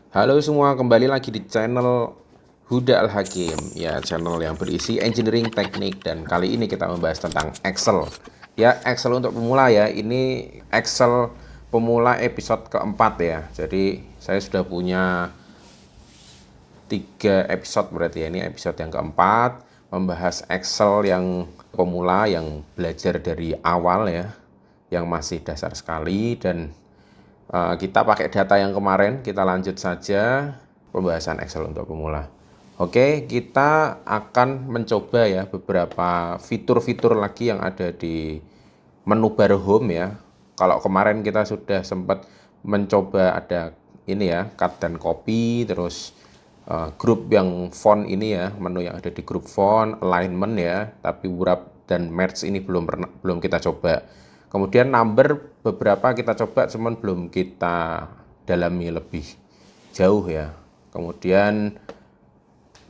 Halo semua, kembali lagi di channel Huda Al Hakim. Ya, channel yang berisi engineering, teknik, dan kali ini kita membahas tentang Excel. Ya, Excel untuk pemula ya. Ini Excel pemula episode keempat ya. Jadi saya sudah punya 3 episode berarti ya. Ini episode yang keempat, membahas Excel yang pemula, yang belajar dari awal ya, yang masih dasar sekali. Dan kita pakai data yang kemarin, kita lanjut saja pembahasan Excel untuk pemula. Oke, kita akan mencoba ya beberapa fitur-fitur lagi yang ada di menu bar home ya. Kalau kemarin kita sudah sempat mencoba ada ini ya, cut dan copy, terus grup yang font ini ya, menu yang ada di grup font, alignment ya, tapi wrap dan merge ini belum kita coba. Kemudian number beberapa kita coba, cuman belum kita dalami lebih jauh ya. Kemudian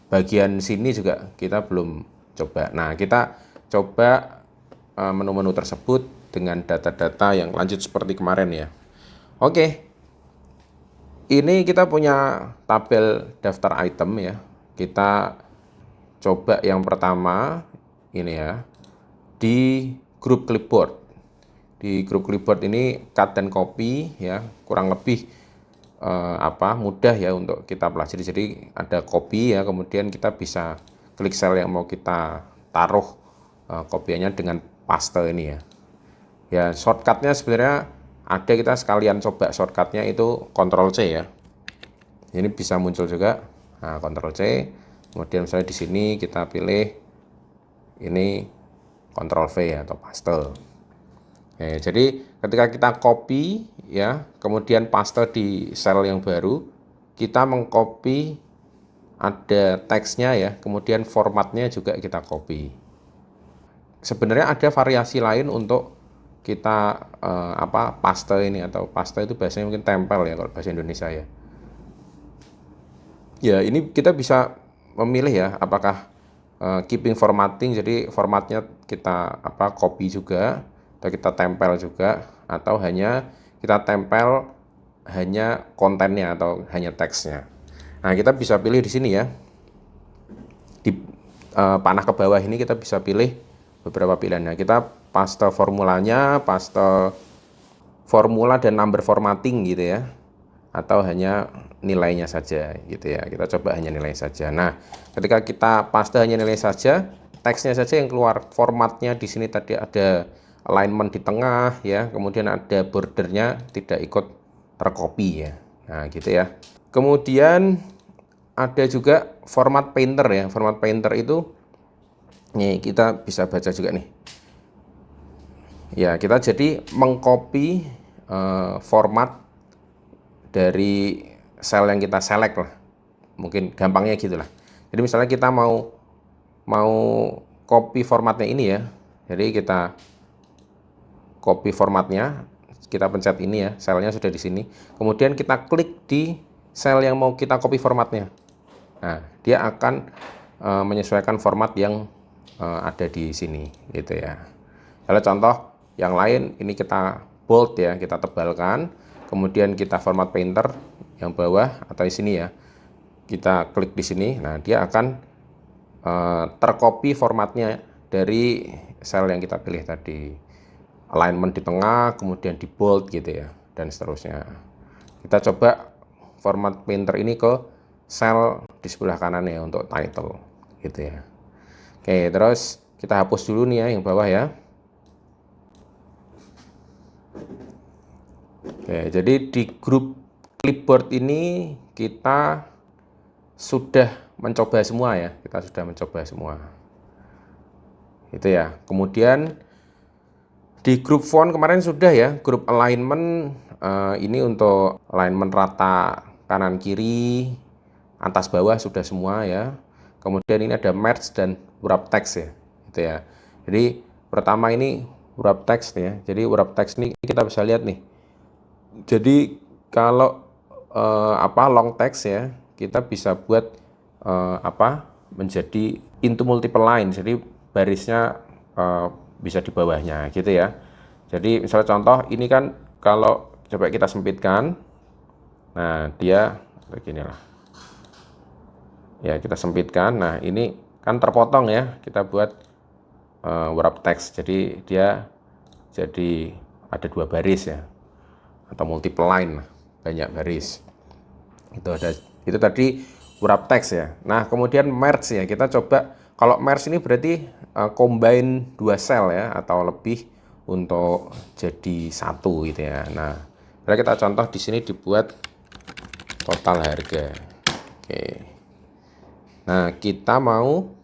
bagian sini juga kita belum coba. Nah, kita coba menu-menu tersebut dengan data-data yang lanjut seperti kemarin ya. Oke, ini kita punya tabel daftar item ya. Kita coba yang pertama ini ya, di grup clipboard. Di grup clipboard ini cut dan copy ya, kurang lebih mudah ya untuk kita pelajari. Jadi ada copy ya, kemudian kita bisa klik sel yang mau kita taruh kopiannya dengan paste ini ya. Ya, shortcutnya sebenarnya ada, kita sekalian coba shortcutnya itu Ctrl C ya. Ini bisa muncul juga. Nah, Ctrl C. Kemudian misalnya di sini kita pilih ini Ctrl V ya, atau paste. Jadi ketika kita copy ya, kemudian paste di sel yang baru, kita mengcopy ada teksnya ya, kemudian formatnya juga kita copy. Sebenarnya ada variasi lain untuk kita paste ini, atau paste itu biasanya mungkin tempel ya kalau bahasa Indonesia ya. Ya, ini kita bisa memilih ya, apakah keeping formatting, jadi formatnya kita copy juga, atau kita tempel juga, atau hanya kita tempel hanya kontennya atau hanya teksnya. Nah, kita bisa pilih di sini ya. Di panah ke bawah ini kita bisa pilih beberapa pilihan. Nah, kita paste formulanya, paste formula dan number formatting gitu ya. Atau hanya nilainya saja gitu ya. Kita coba hanya nilai saja. Nah, ketika kita paste hanya nilai saja, teksnya saja yang keluar. Formatnya di sini tadi ada alignment di tengah ya, kemudian ada bordernya tidak ikut tercopy ya. Nah, gitu ya. Kemudian ada juga format painter ya. Format painter itu nih kita bisa baca juga nih. Ya, kita jadi mengcopy format dari sel yang kita select lah. Mungkin gampangnya gitulah. Jadi misalnya kita mau copy formatnya ini ya. Jadi kita copy formatnya, kita pencet ini ya, selnya sudah di sini. Kemudian kita klik di sel yang mau kita copy formatnya. Nah, dia akan menyesuaikan format yang ada di sini gitu ya. Kalau contoh yang lain, ini kita bold ya, kita tebalkan. Kemudian kita format painter yang bawah atau di sini ya. Kita klik di sini. Nah, dia akan tercopy formatnya dari sel yang kita pilih tadi. Alignment di tengah, kemudian di bold gitu ya, dan seterusnya. Kita coba format painter ini ke sel di sebelah kanan ya untuk title gitu ya. Oke, terus kita hapus dulu nih ya yang bawah ya. Oke, jadi di grup clipboard ini kita sudah mencoba semua ya, kita sudah mencoba semua. Itu ya. Kemudian di grup font kemarin sudah ya, grup alignment ini untuk alignment rata kanan kiri, atas bawah sudah semua ya. Kemudian ini ada merge dan wrap text ya, gitu ya. Jadi pertama ini wrap text ya. Jadi wrap text ini kita bisa lihat nih. Jadi kalau long text ya, kita bisa buat menjadi into multiple line. Jadi barisnya bisa di bawahnya gitu ya. Jadi misalnya contoh ini kan kalau coba kita sempitkan, nah dia beginilah ya, kita sempitkan. Nah ini kan terpotong ya, kita buat wrap text, jadi dia jadi ada 2 baris ya, atau multiple line, banyak baris. Itu tadi wrap text ya. Nah kemudian merge ya, kita coba. Kalau merge ini berarti combine 2 sel ya atau lebih untuk jadi satu gitu ya. Nah kita contoh di sini dibuat total harga. Oke. Nah kita mau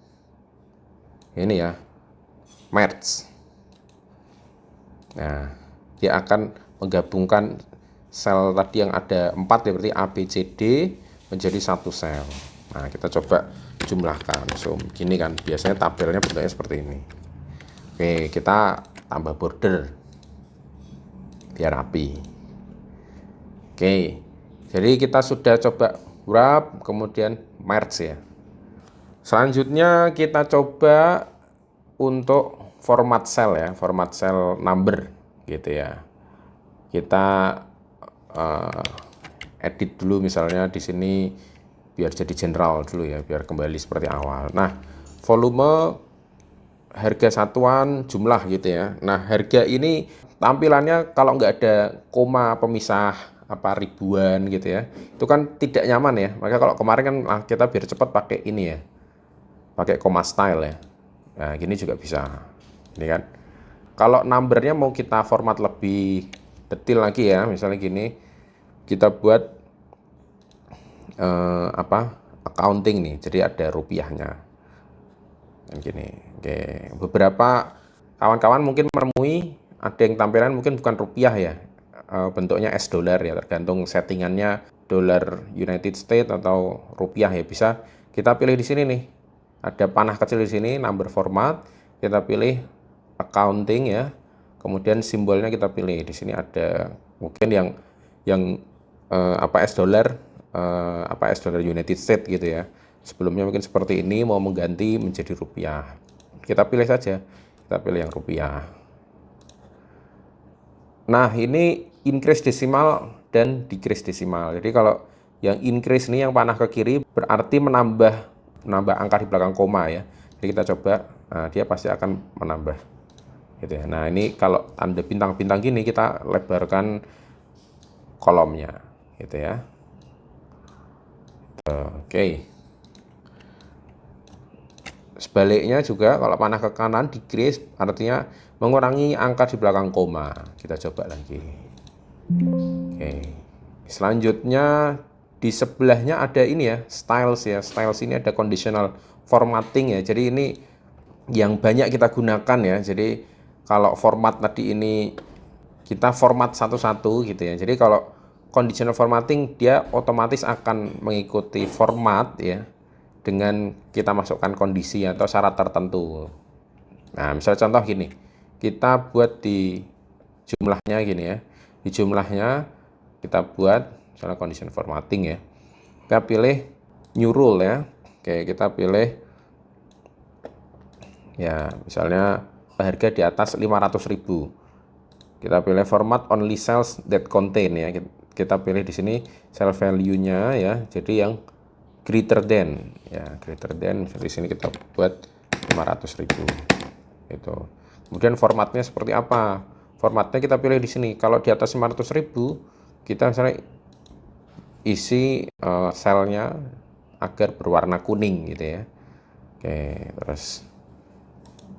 ini ya, merge. Nah dia akan menggabungkan sel tadi yang ada 4 ya, berarti A, B, C, D menjadi satu sel. Nah kita coba jumlahkan. So gini kan, biasanya tabelnya bentuknya seperti ini. Oke, kita tambah border biar rapi. Oke, jadi kita sudah coba wrap, kemudian merge ya. Selanjutnya kita coba untuk format cell ya, format cell number gitu ya. Kita edit dulu misalnya di sini biar jadi general dulu ya, biar kembali seperti awal. Nah, volume, harga satuan, jumlah gitu ya. Nah, harga ini tampilannya kalau nggak ada koma pemisah apa ribuan gitu ya, itu kan tidak nyaman ya. Maka kalau kemarin kan kita biar cepat pakai ini ya, pakai koma style ya. Nah, gini juga bisa. Ini kan. Kalau numbernya mau kita format lebih detail lagi ya, misalnya gini, kita buat accounting nih, jadi ada rupiahnya dan gini. Oke, beberapa kawan-kawan mungkin menemui ada yang tampilan mungkin bukan rupiah ya, bentuknya US dollar ya, tergantung settingannya dolar United States atau rupiah ya. Bisa kita pilih di sini nih, ada panah kecil di sini, number format, kita pilih accounting ya, kemudian simbolnya kita pilih di sini, ada mungkin yang US dollar, US dollar United States gitu ya. Sebelumnya mungkin seperti ini, mau mengganti menjadi rupiah, kita pilih saja, kita pilih yang rupiah. Nah ini increase desimal dan decrease desimal. Jadi kalau yang increase ini yang panah ke kiri berarti menambah angka di belakang koma ya. Jadi kita coba, nah, dia pasti akan menambah gitu ya. Nah ini kalau tanda bintang-bintang gini kita lebarkan kolomnya gitu ya. Oke. Sebaliknya juga kalau panah ke kanan decrease artinya mengurangi angka di belakang koma. Kita coba lagi. Oke. Selanjutnya di sebelahnya ada ini ya, styles ya. Styles ini ada conditional formatting ya. Jadi ini yang banyak kita gunakan ya. Jadi kalau format tadi ini kita format satu-satu gitu ya. Jadi kalau conditional formatting dia otomatis akan mengikuti format ya, dengan kita masukkan kondisi atau syarat tertentu. Nah, misalnya contoh gini, kita buat di jumlahnya gini ya. Di jumlahnya kita buat misalnya condition formatting ya. Kita pilih new rule ya. Oke, kita pilih ya, misalnya harga di atas 500.000. Kita pilih format only cells that contain ya. Kita pilih di sini cell value-nya ya. Jadi yang greater than ya, greater than di sini kita buat 500.000 itu. Kemudian formatnya seperti apa? Formatnya kita pilih di sini. Kalau di atas 500.000 kita misalnya isi selnya agar berwarna kuning gitu ya. Oke, terus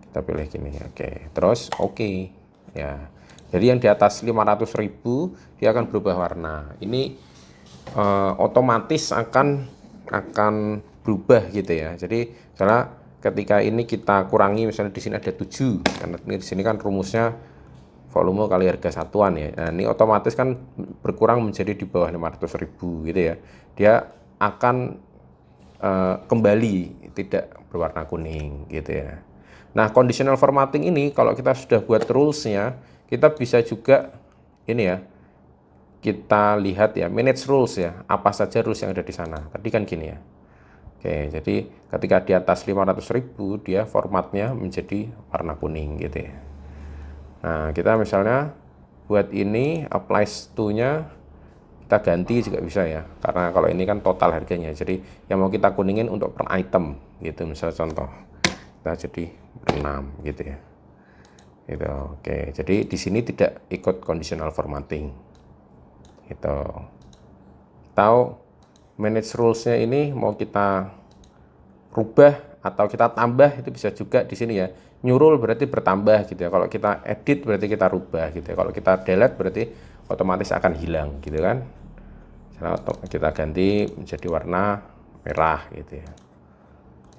kita pilih gini. Oke, terus oke ya. Jadi yang di atas 500.000 dia akan berubah warna. Ini otomatis akan berubah gitu ya. Jadi misalnya ketika ini kita kurangi, misalnya di sini ada 7, karena ini di sini kan rumusnya volume kali harga satuan ya. Nah, ini otomatis kan berkurang menjadi di bawah 500.000 gitu ya. Dia akan kembali tidak berwarna kuning gitu ya. Nah, conditional formatting ini kalau kita sudah buat rules-nya, kita bisa juga ini ya, kita lihat ya, manage rules ya, apa saja rules yang ada di sana. Tadi kan gini ya. Oke, jadi ketika di atas 500.000 dia formatnya menjadi warna kuning gitu ya. Nah, kita misalnya buat ini applies to-nya Kita ganti juga bisa ya, karena kalau ini kan total harganya. Jadi yang mau kita kuningin untuk per item gitu. Misalnya contoh kita jadi 6 gitu ya. Gitu. Oke, jadi di sini tidak ikut conditional formatting. Gitu. Tahu manage rules-nya ini mau kita rubah atau kita tambah, itu bisa juga di sini ya. New rule berarti bertambah gitu ya. Kalau kita edit berarti kita rubah gitu ya. Kalau kita delete berarti otomatis akan hilang gitu kan. Kita ganti menjadi warna merah gitu ya.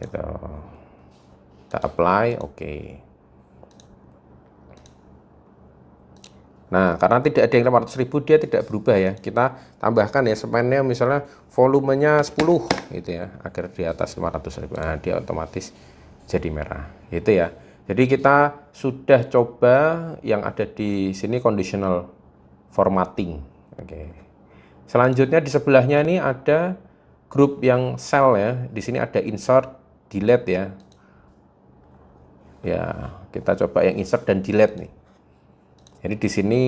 Gitu. Kita apply, oke. Nah, karena tidak ada yang 500.000, dia tidak berubah ya. Kita tambahkan ya semennya, misalnya volumenya 10 gitu ya, agar di atas 500.000. Nah, dia otomatis jadi merah gitu ya. Jadi kita sudah coba yang ada di sini conditional formatting. Oke. Selanjutnya di sebelahnya ini ada grup yang cell ya. Di sini ada insert, delete ya. Ya, kita coba yang insert dan delete nih. Jadi di sini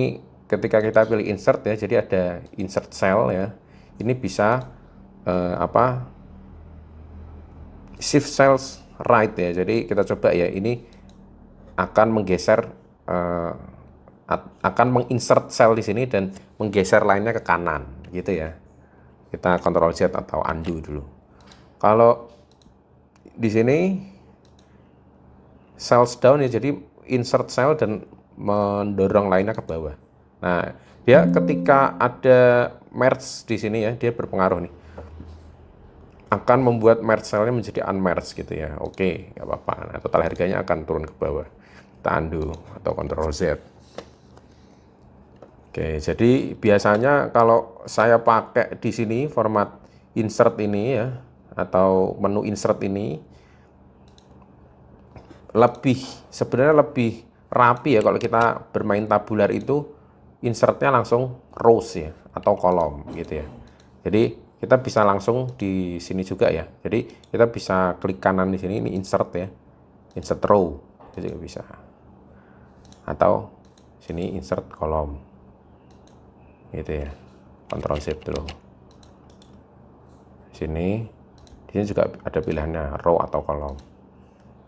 ketika kita pilih insert ya, jadi ada insert cell ya. Ini bisa shift cells right ya. Jadi kita coba ya, ini akan menggeser akan menginsert sel di sini dan menggeser lainnya ke kanan gitu ya. Kita Ctrl Z atau undo dulu. Kalau di sini cells down ya, jadi insert cell dan mendorong lainnya ke bawah. Nah, dia ketika ada merge di sini ya, dia berpengaruh nih. Akan membuat merge cellnya menjadi unmerged gitu ya. Oke, nggak apa-apa. Nah, total harganya akan turun ke bawah. Kita undo atau Ctrl Z. Oke, jadi biasanya kalau saya pakai di sini format insert ini ya, atau menu insert ini, sebenarnya lebih rapi ya. Kalau kita bermain tabular itu insertnya langsung rows ya, atau kolom gitu ya. Jadi kita bisa langsung di sini juga ya. Jadi kita bisa klik kanan di sini, ini insert ya, insert row itu juga bisa, atau sini insert kolom gitu ya. Ctrl Z dulu. Di sini juga ada pilihannya row atau kolom.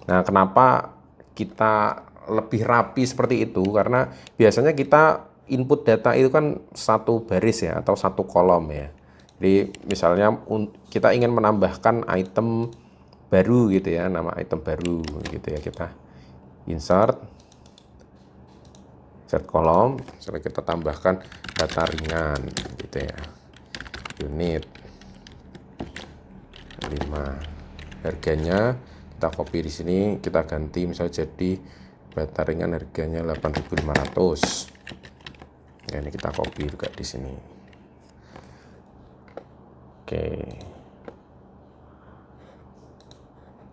Nah, kenapa kita lebih rapi seperti itu? Karena biasanya kita input data itu kan satu baris ya, atau satu kolom ya. Jadi misalnya kita ingin menambahkan item baru gitu ya, nama item baru gitu ya, kita insert kolom, misalnya kita tambahkan data ringan gitu ya, unit 5, harganya kita copy di sini, kita ganti misalnya jadi data ringan harganya 8.500. Nah, ini kita copy juga di sini. Oke.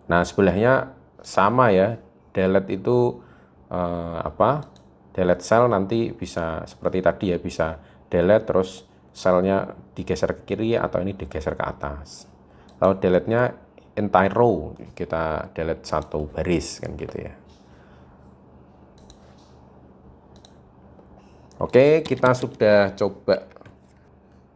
Nah, sebelahnya sama ya, delete itu delete cell nanti bisa seperti tadi ya, bisa delete terus selnya digeser ke kiri atau ini digeser ke atas. Kalau delete-nya entire row, kita delete satu baris kan gitu ya. Oke, kita sudah coba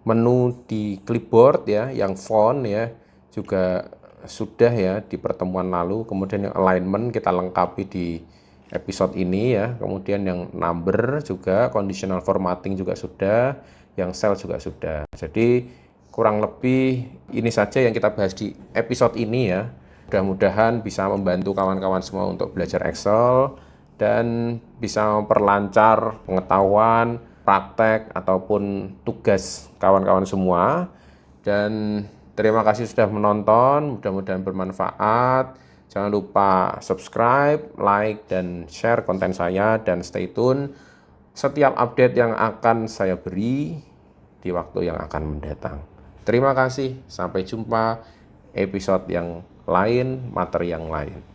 menu di clipboard ya, yang font ya juga sudah ya di pertemuan lalu. Kemudian yang alignment kita lengkapi di episode ini ya. Kemudian yang number juga, conditional formatting juga sudah, yang cell juga sudah. Jadi kurang lebih ini saja yang kita bahas di episode ini ya. Mudah-mudahan bisa membantu kawan-kawan semua untuk belajar Excel dan bisa memperlancar pengetahuan, praktek ataupun tugas kawan-kawan semua. Dan terima kasih sudah menonton, mudah-mudahan bermanfaat. Jangan lupa subscribe, like, dan share konten saya, dan stay tune setiap update yang akan saya beri di waktu yang akan mendatang. Terima kasih, sampai jumpa episode yang lain, materi yang lain.